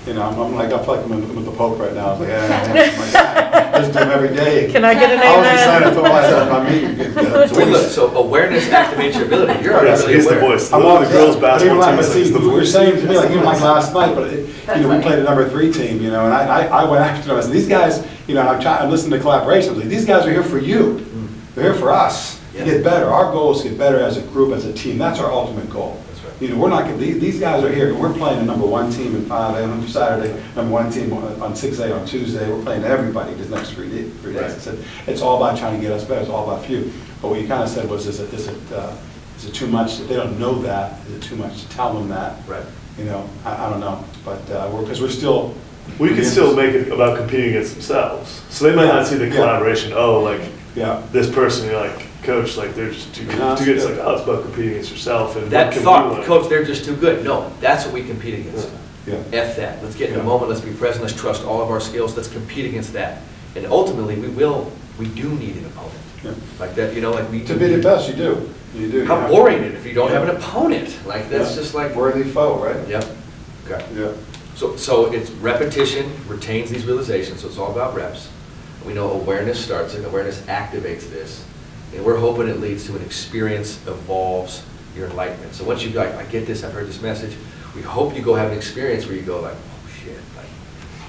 you know, I feel like I'm with the Pope right now. I was like, yeah, I just do them every day. Can I get an I was excited. I amen? told myself, my meeting. So awareness activates your ability. You're already Yes, really he's the aware. voice. I'm on The girls' basketball but team even is like, the you were voice. saying to me, like, even like last night, but you know, we played a number 3 team, you know, and I went after them. I said, these guys, you know, I'm listening to collaborations. Like, these guys are here for you. They're here for us to Yeah. get better. Our goal is to get better as a group, as a team. That's our ultimate goal. That's right. You know, we're not gonna, these guys are here, and we're playing a number 1 team in 5A on Saturday, number 1 team on 6A on Tuesday. We're playing everybody these next 3 days. Right. I said, it's all about trying to get us better. It's all about you. But what you kind of said was, is it too much? They don't know that. Is it too much to tell them that? Right. You know, I don't know. But because we're still. We can still make it about competing against themselves. So they might not see the Yeah. collaboration, oh, like, Yeah. this person, you're like, coach, like, they're just too good. No, Too good. It's it's like, oh, it's about competing against yourself. And That what can thought, we learn? coach, they're just too good. No, that's what we compete against. Yeah. F that. Let's get in the Yeah. moment. Let's be present. Let's trust all of our skills. Let's compete against that. And ultimately, we do need an opponent. Yeah. Like that, you know, like we To be the best, you do. You do. How boring it if you don't have an opponent. Like, that's just like. Worthy foe, right? Yep. Okay. Yeah. So it's repetition retains these realizations, so it's all about reps. We know awareness starts it, awareness activates this, and we're hoping it leads to an experience, evolves your enlightenment. So once you go, I get this, I've heard this message, we hope you go have an experience where you go like, oh shit, like,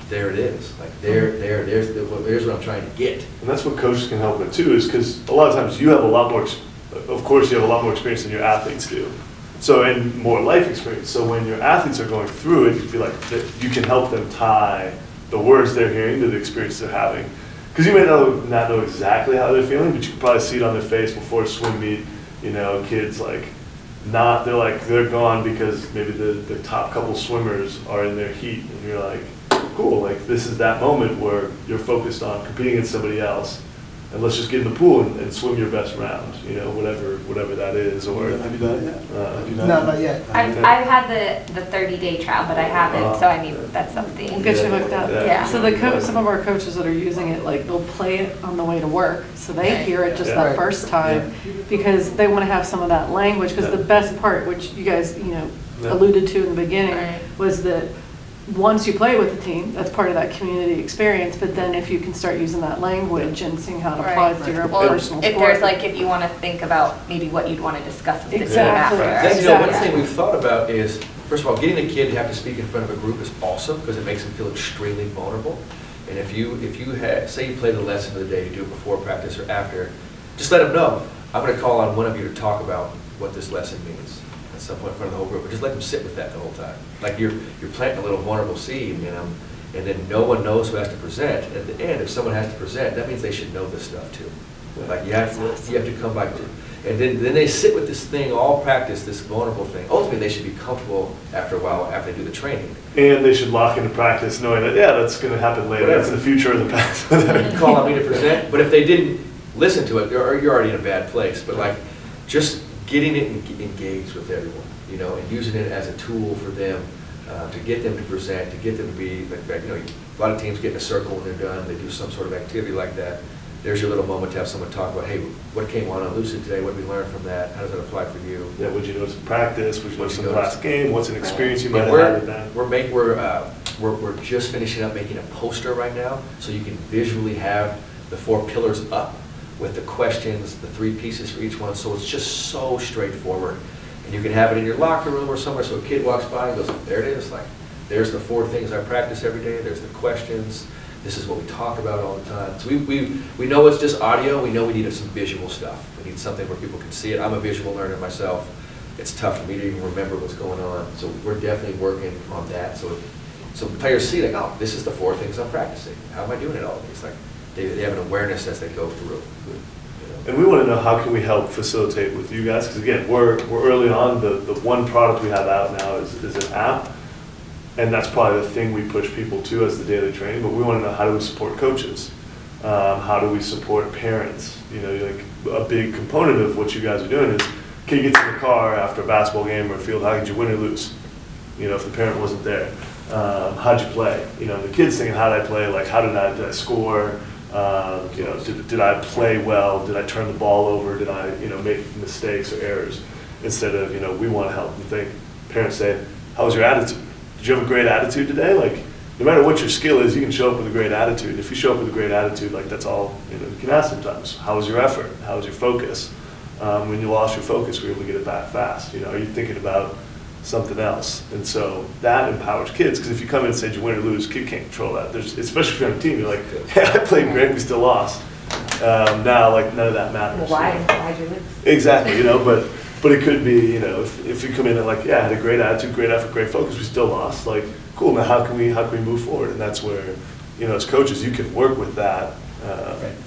there it is. Like, there's what I'm trying to get. And that's what coaches can help with too, is because a lot of times you have a lot more, of course, you have a lot more experience than your athletes do. So, and more life experience. So when your athletes are going through it, you feel like that you can help them tie the words they're hearing to the experience they're having. Because you may not know exactly how they're feeling, but you can probably see it on their face before a swim meet. You know, kids like they're gone because maybe the top couple swimmers are in their heat, and you're like, cool, like this is that moment where you're focused on competing against somebody else, and let's just get in the pool and swim your best round, you know, whatever that is. Or Have you done it yet? Have you done No, it? not yet. I've had the 30-day trial, but I haven't, so I mean, that's something. We'll get you hooked up. Yeah. So some of our coaches that are using it, like, they'll play it on the way to work, so they hear it just Yeah. that first time, because they want to have some of that language, because the best part, which you guys, alluded to in the beginning, Right. was that once you play with the team, that's part of that community experience, but then if you can start using that language and seeing how it applies to your Well, personal if sport. there's like, if you want to think about maybe what you'd want to discuss with the team Exactly. after. One Exactly. thing we've thought about is, first of all, getting a kid to have to speak in front of a group is awesome because it makes them feel extremely vulnerable. And if you say you play the lesson of the day, you do it before practice or after, just let them know, I'm going to call on one of you to talk about what this lesson means at some point in front of the whole group, but just let them sit with that the whole time. Like you're planting a little vulnerable seed in them, and then no one knows who has to present. At the end, if someone has to present, that means they should know this stuff too. Like you have to come back to, and then they sit with this thing, all practice this vulnerable thing. Ultimately, they should be comfortable after a while, after they do the training. And they should lock into practice knowing that, yeah, that's going to happen later. Whatever. That's in the future or the past. Call on me to present, but if they didn't listen to it, you're already in a bad place. But like, just getting it engaged with everyone, and using it as a tool for them to get them to present, to get them to be, like, a lot of teams get in a circle when they're done, they do some sort of activity like that. There's your little moment to have someone talk about, hey, what came on Lucid today? What did we learn from that? How does that apply for you? Yeah, what'd you notice in practice? What'd you notice in the notice? last game? What's an experience you might And have had with that? we're just finishing up making a poster right now, so you can visually have the 4 pillars up with the questions, the 3 pieces for each one. So it's just so straightforward. And you can have it in your locker room or somewhere, so a kid walks by and goes, there it is, like, there's the 4 things I practice every day, there's the questions, this is what we talk about all the time. So we know it's just audio, we know we need some visual stuff. We need something where people can see it. I'm a visual learner myself. It's tough for me to even remember what's going on. So we're definitely working on that. So players see, like, oh, this is the 4 things I'm practicing. How am I doing it all? It's like they have an awareness as they go through. And we want to know how can we help facilitate with you guys, because again, we're early on. The one product we have out now is an app, and that's probably the thing we push people to as the daily training. But we want to know, how do we support coaches? How do we support parents? Like a big component of what you guys are doing is, kid gets in the car after a basketball game or a field, how did you win or lose? If the parent wasn't there, how'd you play? The kid's thinking, how did I play? Like, did I score? Did I play well? Did I turn the ball over? Did I, make mistakes or errors? Instead of, we want to help them think. Parents say, how was your attitude? Did you have a great attitude today? Like, no matter what your skill is, you can show up with a great attitude. If you show up with a great attitude, like, that's all, you can ask sometimes. How was your effort? How was your focus? When you lost your focus, were you able to get it back fast? Are you thinking about something else? And so that empowers kids, because if you come in and say, did you win or lose, kid can't control that. Especially if you're on a team, you're like, hey, I played great, we still lost. Now, like, none of that matters. Why'd you lose? Exactly, but it could be, if you come in and like, yeah, I had a great attitude, great effort, great focus, we still lost. Like, cool, now how can we move forward? And that's where, as coaches, you can work with that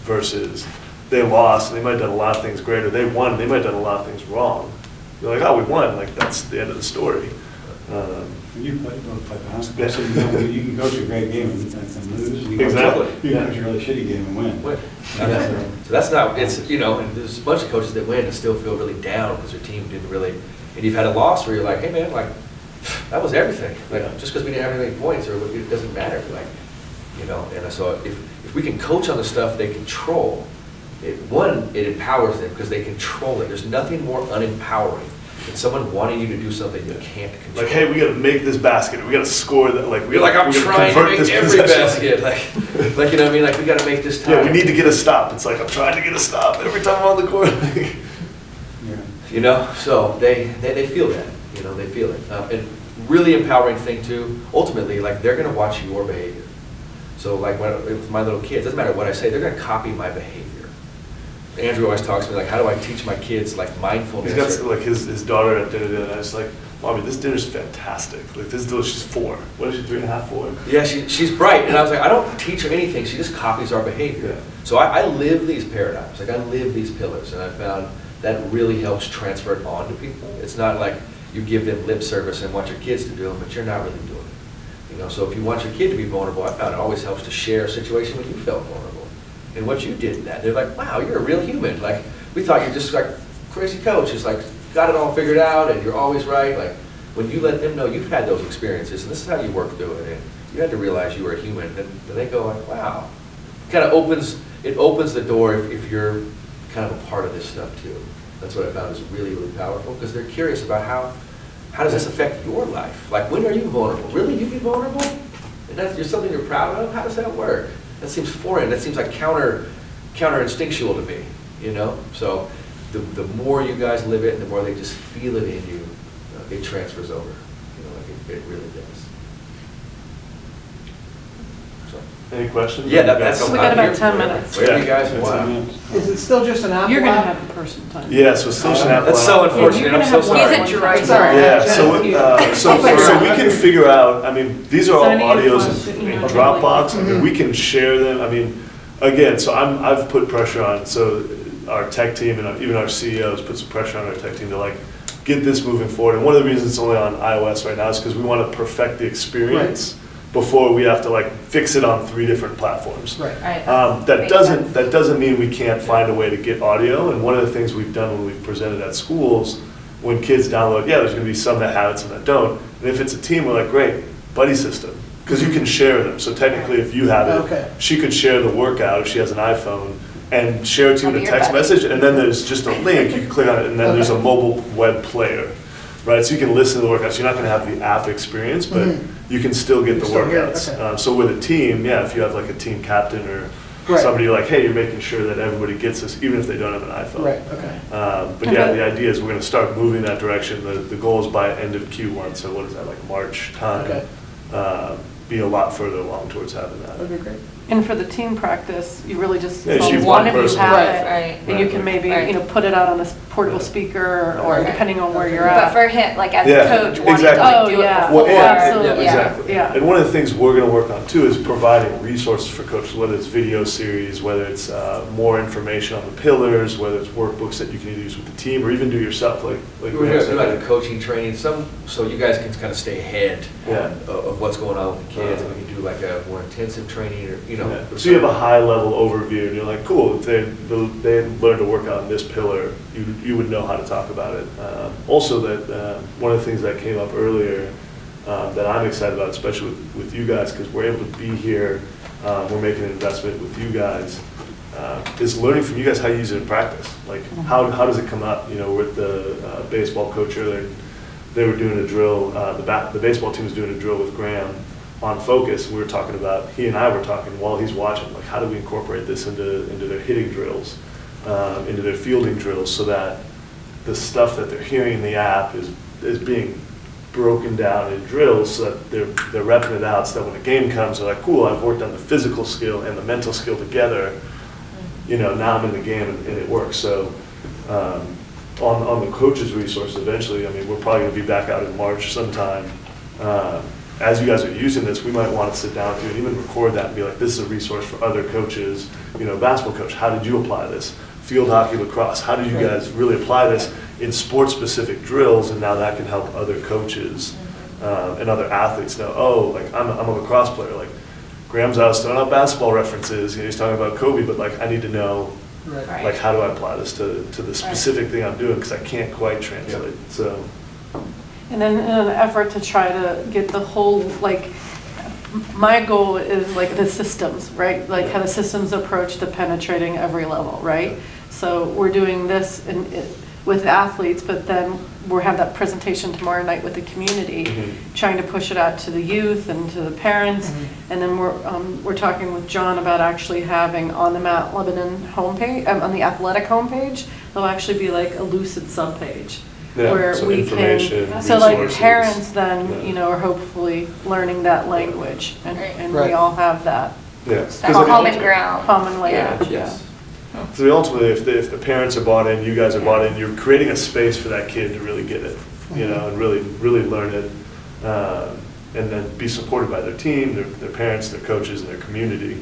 versus they lost, and they might have done a lot of things great, or they won, they might have done a lot of things wrong. You're like, oh, we won, like, that's the end of the story. You play basketball, so you can coach a great game and lose. You can Exactly. You can coach a really shitty game and win. So that's not, it's, and there's a bunch of coaches that win and still feel really down because their team didn't really, and you've had a loss where you're like, hey man, like, that was everything. Like, just because we didn't have any points, or it doesn't matter. Like, and so if we can coach on the stuff they control, it empowers them because they control it. There's nothing more unempowering than someone wanting you to do something you can't control. Like, hey, we got to make this basket. We got to score that. Like, You're like, I'm trying to make every possession. basket. Like, you know what I mean? Like, we got to make this time. Yeah, we need to get a stop. It's like, I'm trying to get a stop every time I'm on the court. So they feel that. They feel it. And really empowering thing too. Ultimately, like, they're going to watch your behavior. So like with my little kids, doesn't matter what I say, they're going to copy my behavior. Andrew always talks to me, like, how do I teach my kids, like, mindfulness? He's got, like, his daughter at dinner, and I was like, Mommy, this dinner's fantastic. Like, this dinner, she's 4. What is she, 3.5, 4? Yeah, she's bright, and I was like, I don't teach her anything, she just copies our behavior. Yeah. So I live these paradigms, like I live these pillars, and I found that really helps transfer it on to people. It's not like you give them lip service and want your kids to do them, but you're not really doing it. You know, so if you want your kid to be vulnerable, I found it always helps to share a situation when you felt vulnerable and what you did in that. They're like, wow, you're a real human. Like, we thought you're just like crazy coach, it's like got it all figured out and you're always right. Like, when you let them know you've had those experiences and this is how you work through it, and you had to realize you were a human, then they go like, wow. Kind of opens the door if you're kind of a part of this stuff too. That's what I found is really, really powerful, because they're curious about how does this affect your life? Like, when are you vulnerable? Really, you be vulnerable? And that's just something you're proud of? How does that work? That seems foreign. That seems like counter instinctual to me, you know? So the more you guys live it, and the more they just feel it in you, it transfers over. You know, like it really does. So. Any questions? Yeah, that's We got about 10 minutes. Whatever you Yeah. guys want. Is it still just an Apple You're gonna app? have a person time. Yeah, so it's still an Apple That's so app. unfortunate. I'm so sorry. He's at Gerard's. Sorry. Yeah, so we can figure out, I mean, these are all Send any audios information, in you know, Dropbox, I mean, Mhm. we can share them, I mean, again, so I've put pressure on, so our tech team and even our CEOs put some pressure on our tech team to like, get this moving forward, and one of the reasons it's only on iOS right now is because we want to perfect the experience before we have to like fix it on 3 different platforms. Right. Right. That Makes doesn't sense. mean we can't find a way to get audio. And one of the things we've done when we've presented at schools, when kids download, yeah, there's going to be some that have it, some that don't. And if it's a team, we're like, great, buddy system, because you can share them. So technically, if you have it, Okay. she could share the workout if she has an iPhone and share it to you in I'll a be text your buddy. message. And then there's just a link you can click on it, and then there's a mobile web player. Right, so you can listen to the workouts. You're not going to have the app experience, but Mhm. you can still get the You still hear it, workouts. okay. So with a team, yeah, if you have like a team captain or Right. somebody like, hey, you're making sure that everybody gets this, even if they don't have an iPhone. Right, okay. But yeah, the idea is we're going to start moving that direction. The goal is by end of Q1, so what is that, like March time? Okay. Be a lot further along towards having that. Okay, great. And for the team practice, you really just, Yeah, she one one of you person. have Right, it. right. And you can maybe, Right. you know, put it out on a portable speaker, or Right. depending on where you're But at. for him, like as Yeah, a coach, wanting to exactly. like Oh, do it yeah. before. Well, Absolutely. Yeah. Exactly. Yeah. And one of the things we're going to work on too is providing resources for coaches, whether it's video series, whether it's more information on the pillars, whether it's workbooks that you can either use with the team or even do yourself, like We're we going to said. do like a coaching training, so you guys can kind of stay ahead Yeah. of what's going on with the kids, and we can do like a more intensive training, or, you know. Yeah. So you have a high level overview, and you're like, cool, if they learned to work on this pillar, you would know how to talk about it. Also, that one of the things that came up earlier that I'm excited about, especially with you guys, because we're able to be here, we're making an investment with you guys, is learning from you guys how you use it in practice. Like, how does it come up? You know, with the baseball coach earlier, they were doing a drill, the baseball team was doing a drill with Graham on focus. We were talking about, he and I were talking while he's watching, like, how do we incorporate this into their hitting drills, into their fielding drills, so that the stuff that they're hearing in the app is being broken down in drills, so that they're repping it out, so that when a game comes, they're like, cool, I've worked on the physical skill and the mental skill together, you know, now I'm in the game and it works. So on the coaches resources eventually, I mean, we're probably gonna be back out in March sometime. As you guys are using this, we might want to sit down with you and even record that and be like, this is a resource for other coaches. You know, basketball coach, how did you apply this? Field hockey, lacrosse, how did you guys really apply this in sport-specific drills? And now that can help other coaches and other athletes know, oh, like I'm a lacrosse player. Like Graham's out throwing out basketball references. You know, he's talking about Kobe, but like I need to know, Right. Right. like, how do I apply this to the specific thing I'm doing, because I can't quite translate. So. And then in an effort to try to get the whole, like, my goal is like the systems, right? Like how the systems approach to penetrating every level, right? So we're doing this with athletes, but then we'll have that presentation tomorrow night with the community, trying to push it out to the youth and to the parents. And then we're talking with John about actually having on the Mount Lebanon homepage, on the athletic homepage, there'll actually be like a Lucid subpage. Yeah, Where so we information, can, so like resources. parents then, Yeah. you know, are hopefully learning that language, and we Right. all have that Yeah. That's common ground. common Yeah. language, yeah. Yes. So ultimately, if the parents are bought in, you guys are bought in, you're creating a space for that kid to really get it, and really learn it, and then be supported by their team, their parents, their coaches, and their community.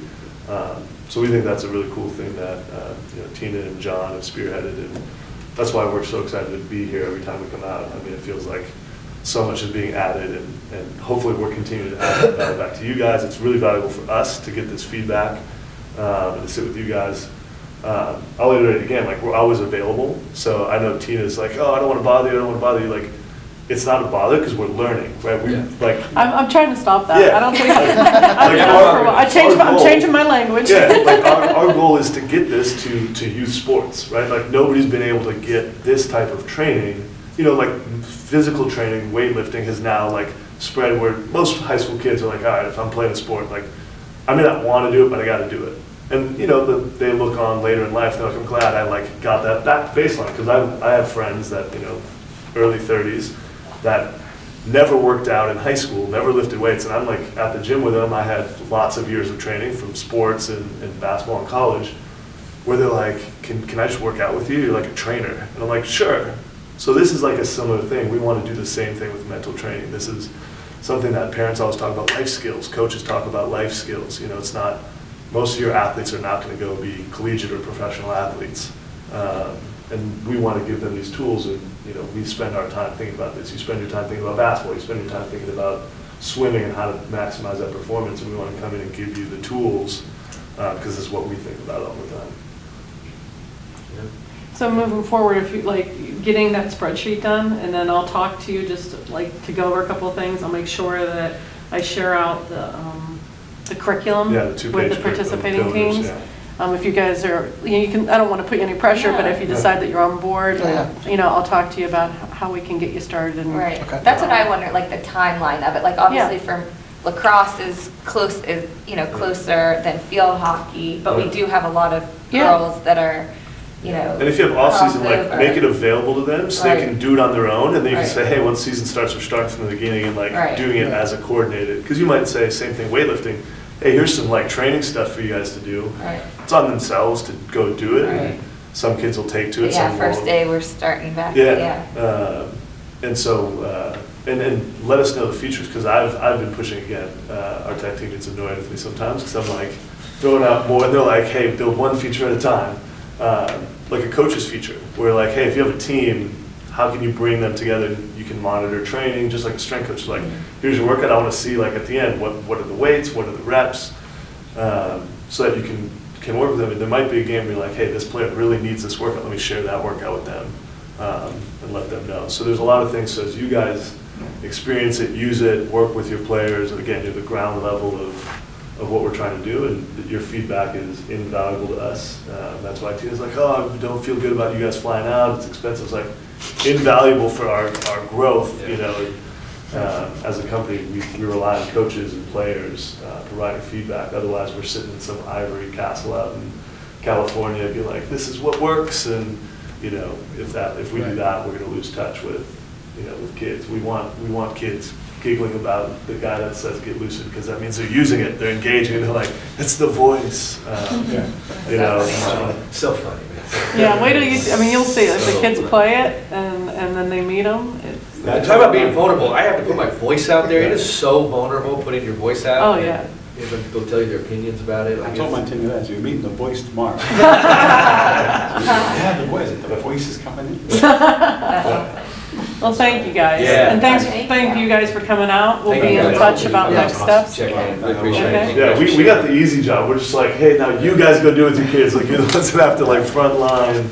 So we think that's a really cool thing that Tina and John have spearheaded, and that's why we're so excited to be here every time we come out. I mean, it feels like so much is being added, and hopefully we're continuing to add that value back to you guys. It's really valuable for us to get this feedback and to sit with you guys. I'll iterate again, like we're always available. So I know Tina's like, oh, I don't want to bother you, Like, it's not a bother because we're learning, right? I'm trying to stop that. Yeah. I don't think, Like I'm changing my language. Yeah, like our goal is to get this to youth sports, right? Like nobody's been able to get this type of training, like physical training, weightlifting has now like spread where most high school kids are like, all right, if I'm playing a sport, like I may not want to do it, but I got to do it. And they look on later in life, they're like, I'm glad I like got that baseline, because I have friends that, early 30s that never worked out in high school, never lifted weights, and I'm like at the gym with them. I had lots of years of training from sports and basketball in college, where they're like, can I just work out with you? You're like a trainer. And I'm like, sure. So this is like a similar thing. We want to do the same thing with mental training. This is something that parents always talk about, life skills. Coaches talk about life skills. It's not, most of your athletes are not going to go be collegiate or professional athletes. And we want to give them these tools, and we spend our time thinking about this. You spend your time thinking about basketball, you spend your time thinking about swimming and how to maximize that performance, and we want to come in and give you the tools, because this is what we think about all the time. So moving forward, if you getting that spreadsheet done, and then I'll talk to you just to go over a couple of things. I'll make sure that I share out the curriculum The with 2-page the participating curriculum teams. pillars, yeah. If you guys are, you can, I don't want to put you any pressure, but if you decide that you're on board, I'll talk to you about how we can get you started. And Right. That's what I wonder, like the timeline of it. Like obviously from lacrosse is closer than field hockey, but we do have a lot of girls that are, And if you have off-season, like crossover. make it available to them so they can do it on their own, and then you can Right. say, hey, once season starts, we're starting from the beginning and Right. doing it as a coordinated. Because you might say, same thing, weightlifting. Hey, here's some training stuff for you guys to do. Right. It's on themselves to go do it. Right. And some kids will take to it. But yeah, some first won't. day we're starting back. Yeah. And so, and let us know the features, because I've been pushing again. Our tech team gets annoyed with me sometimes because I'm like throwing out more, and they're like, hey, build one feature at a time. Like a coach's feature, where like, hey, if you have a team, how can you bring them together? You can monitor training, just like a strength coach. Like, here's your workout. I want to see at the end, what are the weights, what are the reps, so that you can work with them. And there might be a game where you're like, hey, this player really needs this workout. Let me share that workout with them and let them know. So there's a lot of things. So as you guys experience it, use it, work with your players. Again, you're the ground level of what we're trying to do, and your feedback is invaluable to us. That's why Tina's like, oh, I don't feel good about you guys flying out. It's expensive. It's like invaluable for our growth. As a company, we rely on coaches and players providing feedback. Otherwise, we're sitting in some ivory castle out in California, be like, this is what works, and if we do that, we're going to lose touch with kids. We want kids giggling about the guy that says get lucid, because that means they're using it, they're engaging, they're like, it's the voice. So funny, man. Yeah, wait till you'll see. If the kids play it and then they meet them, Talk about being vulnerable. I have to put my voice out there. It is so vulnerable putting your voice out. Oh, yeah. They'll tell you their opinions about it. I told my team that, you're meeting the voice tomorrow. Yeah, the voice, the voice is coming in. Well, thank you guys. Yeah. And thank you guys for coming out. We'll Thank be you, in guys. touch about Yeah. next steps. Check in. I appreciate Okay. it. Yeah, we got the easy job. We're just like, hey, now you guys go do it with your kids. Like, you're the ones that have to front line.